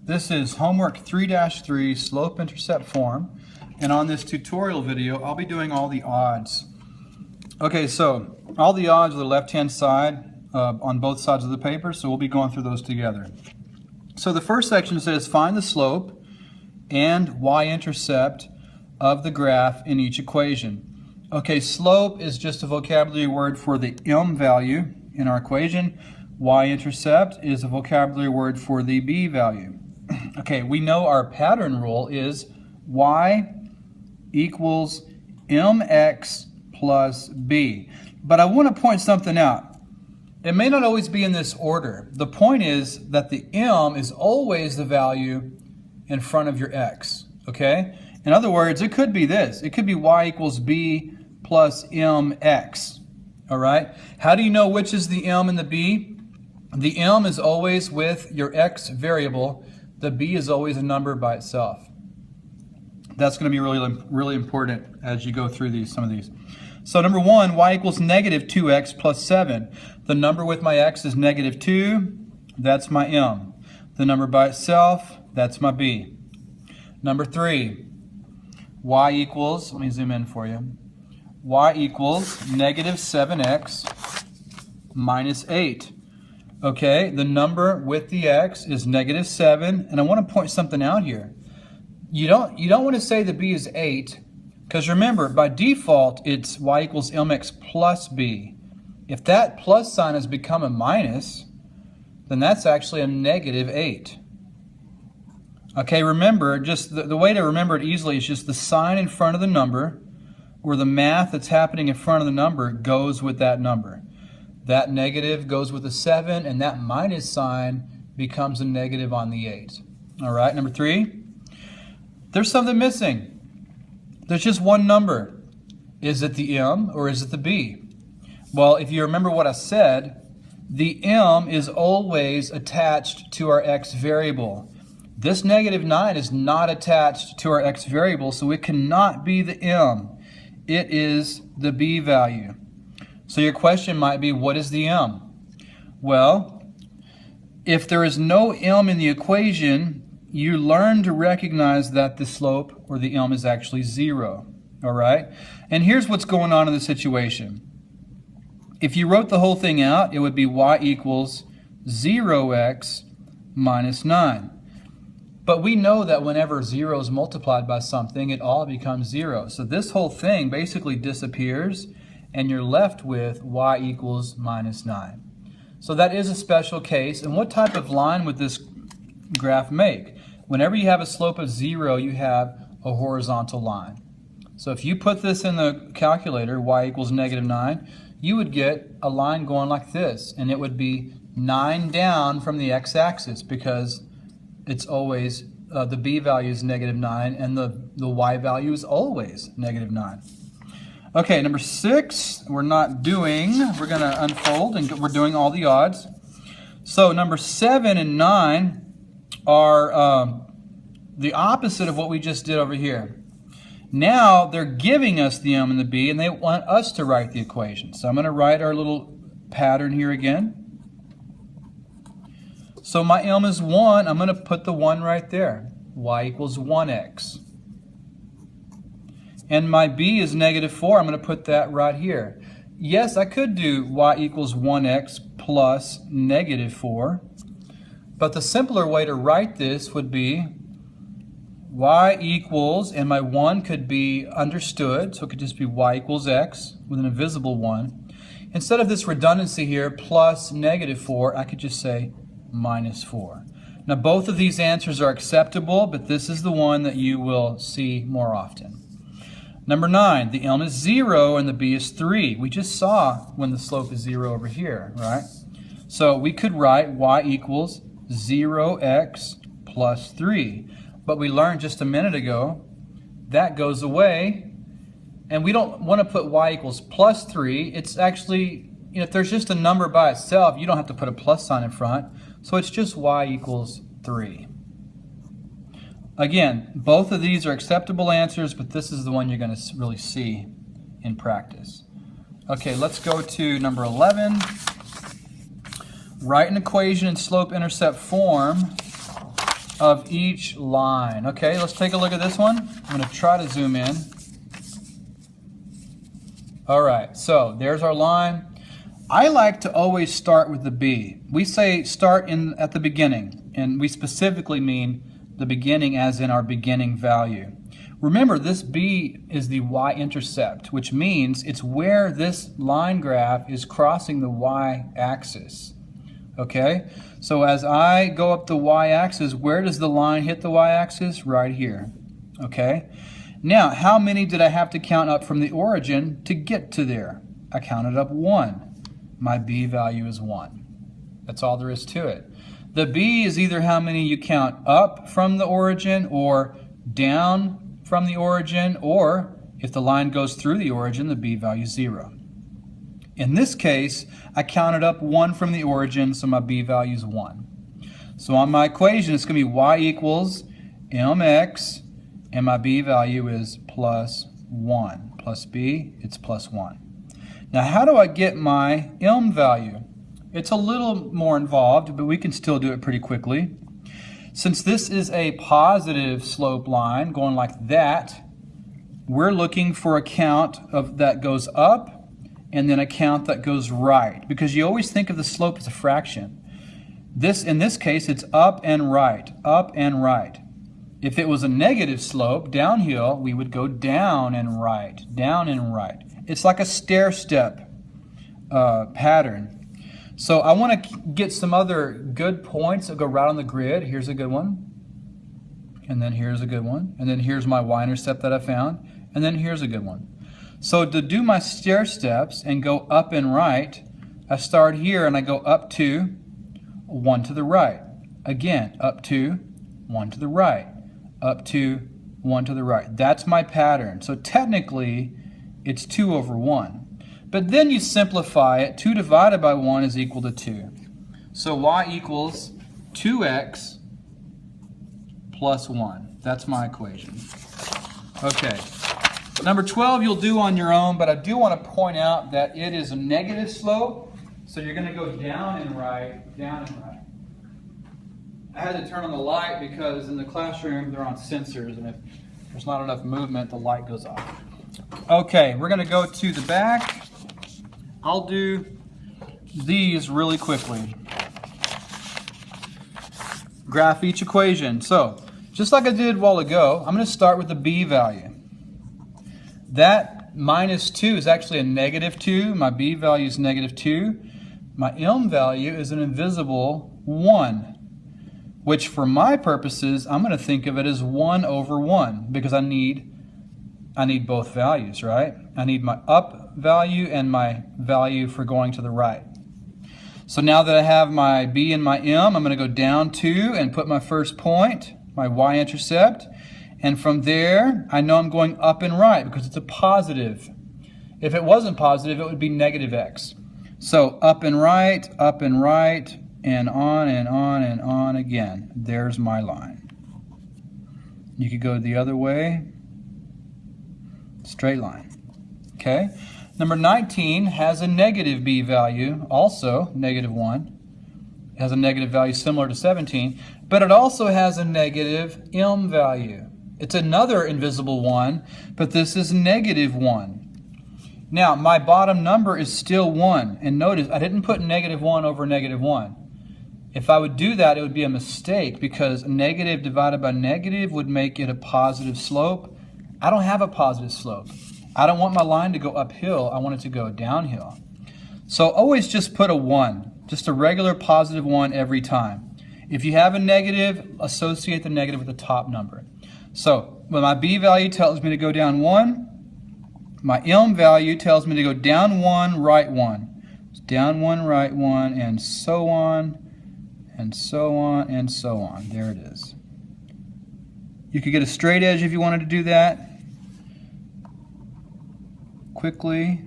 This is homework 3-3, slope-intercept form. And on this tutorial video, I'll be doing all the odds. Okay, so all the odds are the left-hand side on both sides of the paper, so we'll be going through those together. So the first section says find the slope and y-intercept of the graph in each equation. Okay, slope is just a vocabulary word for the m value in our equation. Y-intercept is a vocabulary word for the b value. Okay, we know our pattern rule is y equals mx plus b. But I want to point something out. It may not always be in this order. The point is that the m is always the value in front of your x, okay? In other words, it could be this. It could be y equals b plus mx, all right? How do you know which is the m and the b? The m is always with your x variable. The b is always a number by itself. That's going to be really important as you go through some of these. So number one, y equals negative 2x plus 7. The number with my x is negative 2. That's my m. The number by itself, that's my b. Number three, y equals, let me zoom in for you. Y equals negative 7x minus 8. Okay, the number with the x is negative 7. And I want to point something out here. You don't want to say the b is 8. Because remember, by default, it's y equals mx plus b. If that plus sign has become a minus, then that's actually a negative 8. Okay, remember, just the way to remember it easily is just the sign in front of the number, or the math that's happening in front of the number goes with that number. That negative goes with the 7, and that minus sign becomes a negative on the 8. All right, number three, there's something missing. There's just one number. Is it the m or is it the b? Well, if you remember what I said, the m is always attached to our x variable. This negative 9 is not attached to our x variable, so it cannot be the m. It is the b value. So your question might be, what is the m? Well, if there is no m in the equation, you learn to recognize that the slope, or the m, is actually 0. All right? And here's what's going on in the situation. If you wrote the whole thing out, it would be y equals 0x minus 9. But we know that whenever 0 is multiplied by something, it all becomes 0. So this whole thing basically disappears, and you're left with y equals minus 9. So that is a special case. And what type of line would this graph make? Whenever you have a slope of 0, you have a horizontal line. So if you put this in the calculator, y equals negative 9, you would get a line going like this, and it would be 9 down from the x-axis, because it's always, the b value is negative 9, and the y value is always negative 9. Okay, number 6, we're going to unfold, and we're doing all the odds. So number 7 and 9 are the opposite of what we just did over here. Now they're giving us the m and the b, and they want us to write the equation. So I'm going to write our little pattern here again. So my m is 1. I'm going to put the 1 right there. Y equals 1x. And my b is negative 4. I'm going to put that right here. Yes, I could do y equals 1x plus negative 4. But the simpler way to write this would be y equals, and my 1 could be understood, so it could just be y equals x with an invisible 1. Instead of this redundancy here, plus negative 4, I could just say minus 4. Now both of these answers are acceptable, but this is the one that you will see more often. Number 9, the m is 0 and the b is 3. We just saw when the slope is 0 over here, right? So we could write y equals 0x plus 3. But we learned just a minute ago that goes away, and we don't want to put y equals plus 3. It's actually, if there's just a number by itself, you don't have to put a plus sign in front. So it's just y equals 3. Again, both of these are acceptable answers, but this is the one you're going to really see in practice. Okay, let's go to number 11. Write an equation in slope-intercept form of each line. Okay, let's take a look at this one. I'm going to try to zoom in. All right, so there's our line. I like to always start with the b. We say start at the beginning, and we specifically mean the beginning as in our beginning value. Remember, this b is the y-intercept, which means it's where this line graph is crossing the y-axis. Okay, so as I go up the y-axis, where does the line hit the y-axis? Right here. Okay, now how many did I have to count up from the origin to get to there? I counted up 1. My b value is 1. That's all there is to it. The b is either how many you count up from the origin or down from the origin, or if the line goes through the origin, the b value is 0. In this case, I counted up 1 from the origin, so my b value is 1. So on my equation, it's going to be y equals mx, and my b value is plus 1. Plus b, it's plus 1. Now, how do I get my m value? It's a little more involved, but we can still do it pretty quickly. Since this is a positive slope line going like that, we're looking for a count that goes up and then a count that goes right, because you always think of the slope as a fraction. In this case, it's up and right, up and right. If it was a negative slope, downhill, we would go down and right, down and right. It's like a stair-step pattern. So I want to get some other good points that go right on the grid. Here's a good one. And then here's a good one. And then here's my y-intercept that I found. And then here's a good one. So to do my stair steps and go up and right, I start here and I go up 2, 1 to the right. Again, up 2, 1 to the right. Up 2, 1 to the right. That's my pattern. So technically, it's 2 over 1. But then you simplify it. 2 divided by 1 is equal to 2. So y equals 2x plus 1. That's my equation. Okay. Number 12 you'll do on your own, but I do want to point out that it is a negative slope, so you're going to go down and right, down and right. I had to turn on the light because in the classroom they're on sensors, and if there's not enough movement, the light goes off. Okay, we're going to go to the back. I'll do these really quickly. Graph each equation. So, just like I did a while ago, I'm going to start with the b value. That minus 2 is actually a negative 2. My b value is negative 2. My m value is an invisible 1, which for my purposes, I'm going to think of it as 1 over 1, because I need both values, right? I need my up value and my value for going to the right. So now that I have my b and my m, I'm going to go down 2 and put my first point, my y-intercept. And from there, I know I'm going up and right because it's a positive. If it wasn't positive, it would be negative x. So up and right, and on and on and on again. There's my line. You could go the other way. Straight line. Okay. Number 19 has a negative b value, also negative 1. It has a negative value similar to 17, but it also has a negative m value. It's another invisible 1, but this is negative 1. Now, my bottom number is still 1, and notice I didn't put negative 1 over negative 1. If I would do that, it would be a mistake, because negative divided by negative would make it a positive slope. I don't have a positive slope. I don't want my line to go uphill. I want it to go downhill. So always just put a 1, just a regular positive 1 every time. If you have a negative, associate the negative with the top number. So when my b value tells me to go down 1, my m value tells me to go down 1, right 1. It's down 1, right 1, and so on, and so on, and so on. There it is. You could get a straight edge if you wanted to do that quickly,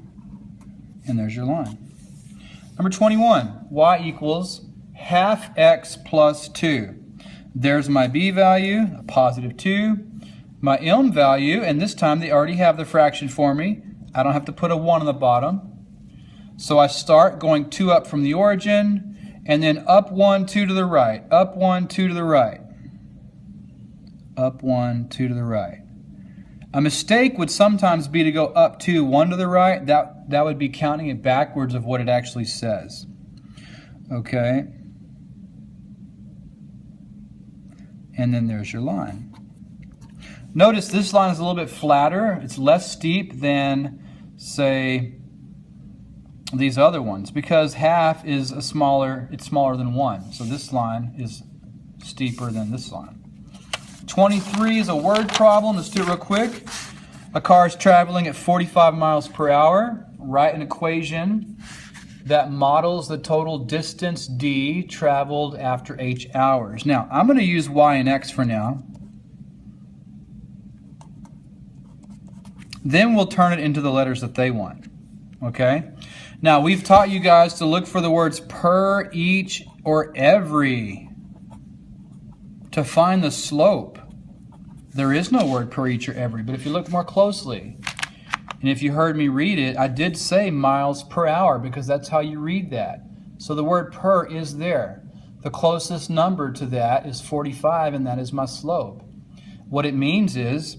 and there's your line. Number 21, y equals half x plus 2. There's my b value, a positive 2. My m value, and this time they already have the fraction for me. I don't have to put a 1 on the bottom. So I start going 2 up from the origin, and then up 1, 2 to the right, up 1, 2 to the right. up 1, 2 to the right. A mistake would sometimes be to go up 2, 1 to the right. That would be counting it backwards of what it actually says. Okay. And then there's your line. Notice this line is a little bit flatter. It's less steep than, say, these other ones, because half is it's smaller than 1. So this line is steeper than this line. 23 is a word problem. Let's do it real quick. A car is traveling at 45 miles per hour. Write an equation that models the total distance d traveled after h hours. Now, I'm going to use y and x for now. Then we'll turn it into the letters that they want. Okay? Now, we've taught you guys to look for the words per, each, or every to find the slope. There is no word per, each, or every, but if you look more closely, and if you heard me read it, I did say miles per hour because that's how you read that. So the word per is there. The closest number to that is 45, and that is my slope. What it means is,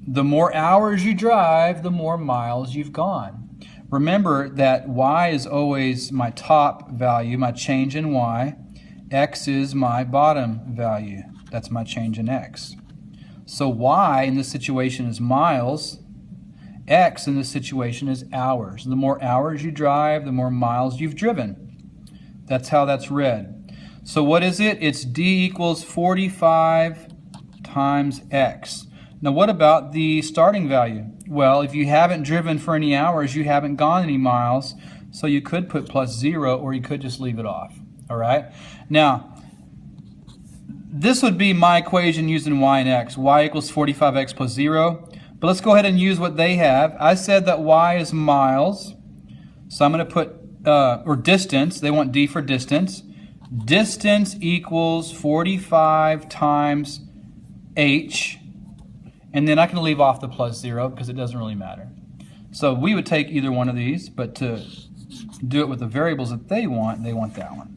the more hours you drive, the more miles you've gone. Remember that y is always my top value, my change in y. X is my bottom value. That's my change in x. So y in this situation is miles. X in this situation is hours. The more hours you drive, the more miles you've driven. That's how that's read. So what is it? It's d equals 45 times x. Now what about the starting value? Well, if you haven't driven for any hours, you haven't gone any miles, so you could put plus 0 or you could just leave it off. All right? Now, this would be my equation using y and x. Y equals 45x plus 0. But let's go ahead and use what they have. I said that y is miles, so I'm going to put, or distance. They want d for distance. Distance equals 45 times h. And then I can leave off the plus 0 because it doesn't really matter. So we would take either one of these, but to do it with the variables that they want that one.